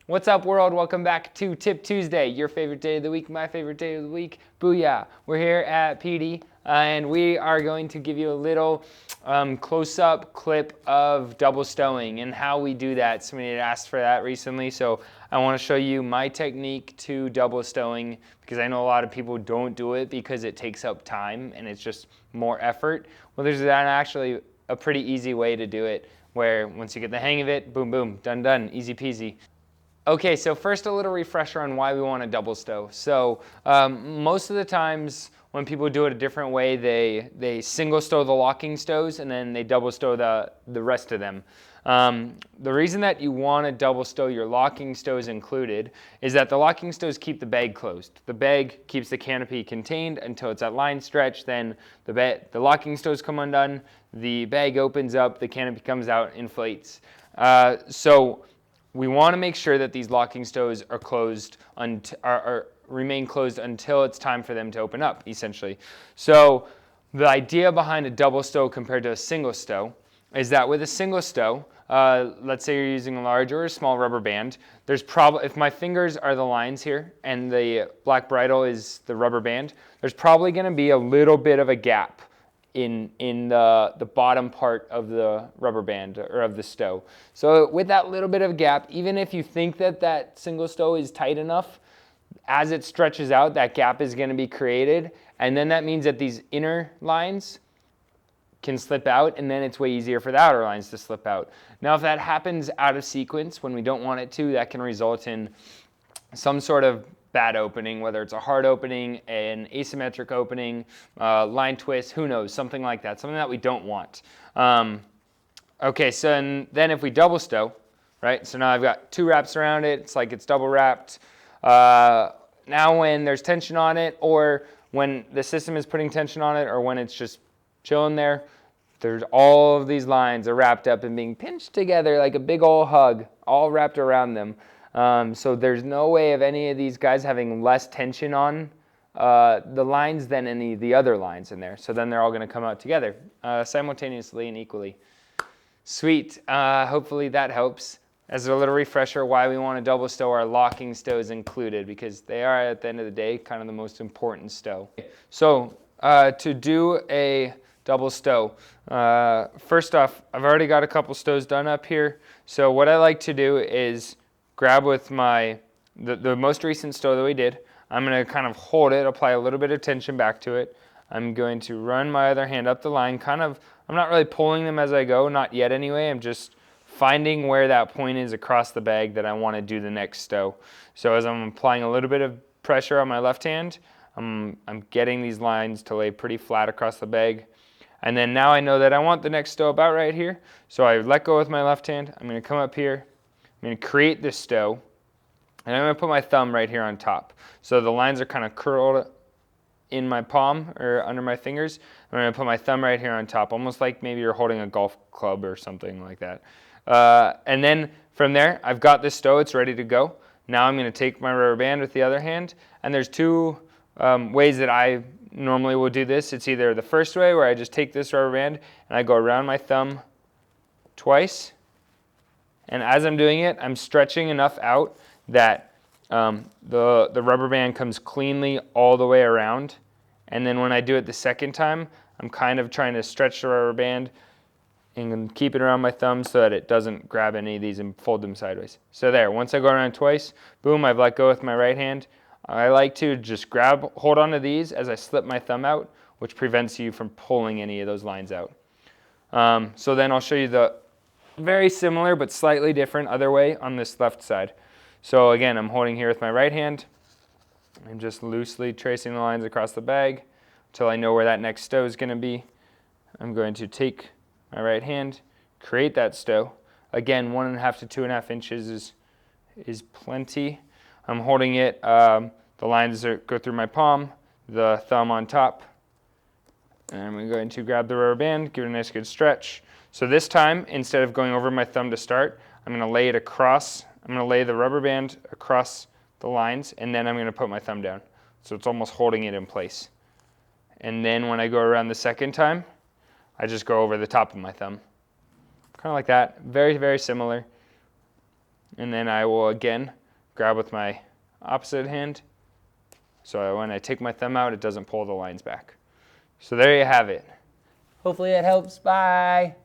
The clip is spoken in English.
What's up, world? Welcome back to Tip Tuesday, your favorite day of the week, my favorite day of the week. Booyah! We're here at PD, and we are going to give you a little close-up clip of double stowing and how we do that. Somebody had asked for that recently, so I want to show you my technique to double stowing because I know a lot of people don't do it because it takes up time and it's just more effort. Well, there's actually a pretty easy way to do it where once you get the hang of it, boom, boom, done, done, easy peasy. Okay, so first a little refresher on why we want to double stow. So most of the times when people do it a different way, they single stow the locking stows and then they double stow the rest of them. The reason that you want to double stow your locking stows included is that the locking stows keep the bag closed. The bag keeps the canopy contained until it's at line stretch, then the locking stows come undone, the bag opens up, the canopy comes out, inflates. So we want to make sure that these locking stows are closed, remain closed until it's time for them to open up, essentially. So the idea behind a double stow compared to a single stow is that with a single stow, let's say you're using a large or a small rubber band, there's probably, if my fingers are the lines here and the black bridle is the rubber band, there's probably going to be a little bit of a gap in the bottom part of the rubber band or of the stow. So with that little bit of gap, even if you think that that single stow is tight enough, as it stretches out, that gap is going to be created. And then that means that these inner lines can slip out, and then it's way easier for the outer lines to slip out. Now, if that happens out of sequence when we don't want it to, that can result in some sort of bad opening, whether it's a hard opening, an asymmetric opening, line twist, who knows, something like that, something that we don't want. Okay, so then if we double stow, right, so now I've got two wraps around it, it's like it's double wrapped. Now when there's tension on it, or when the system is putting tension on it, or when it's just chilling there, there's all of these lines are wrapped up and being pinched together like a big old hug, all wrapped around them. So there's no way of any of these guys having less tension on the lines than any of the other lines in there. So then they're all going to come out together simultaneously and equally. Sweet. Hopefully that helps. As a little refresher, why we want to double stow our locking stows included, because they are at the end of the day kind of the most important stow. So to do a double stow, first off, I've already got a couple stows done up here. So what I like to do is grab with the most recent stow that we did. I'm going to kind of hold it, apply a little bit of tension back to it. I'm going to run my other hand up the line, I'm not really pulling them as I go, not yet anyway. I'm just finding where that point is across the bag that I want to do the next stow. So as I'm applying a little bit of pressure on my left hand, I'm getting these lines to lay pretty flat across the bag. And then now I know that I want the next stow about right here. So I let go with my left hand. I'm going to come up here. I'm going to create this stow, and I'm going to put my thumb right here on top. So the lines are kind of curled in my palm or under my fingers. I'm going to put my thumb right here on top, almost like maybe you're holding a golf club or something like that. And then from there, I've got this stow. It's ready to go. Now I'm going to take my rubber band with the other hand, and there's two ways that I normally will do this. It's either the first way where I just take this rubber band and I go around my thumb twice. And as I'm doing it, I'm stretching enough out that the rubber band comes cleanly all the way around. And then when I do it the second time, I'm kind of trying to stretch the rubber band and keep it around my thumb so that it doesn't grab any of these and fold them sideways. So there, once I go around twice, boom, I've let go with my right hand. I like to just hold onto these as I slip my thumb out, which prevents you from pulling any of those lines out. So then I'll show you the very similar but slightly different other way on this left side. So again, I'm holding here with my right hand. I'm just loosely tracing the lines across the bag until I know where that next stow is going to be. I'm going to take my right hand, create that stow. Again, 1.5 to 2.5 inches is plenty. I'm holding it, the lines go through my palm, the thumb on top. And I'm going to grab the rubber band, give it a nice good stretch. So this time, instead of going over my thumb to start, I'm going to lay it across. I'm going to lay the rubber band across the lines, and then I'm going to put my thumb down. So it's almost holding it in place. And then when I go around the second time, I just go over the top of my thumb. Kind of like that. Very, very similar. And then I will again grab with my opposite hand. So when I take my thumb out, it doesn't pull the lines back. So there you have it. Hopefully it helps. Bye.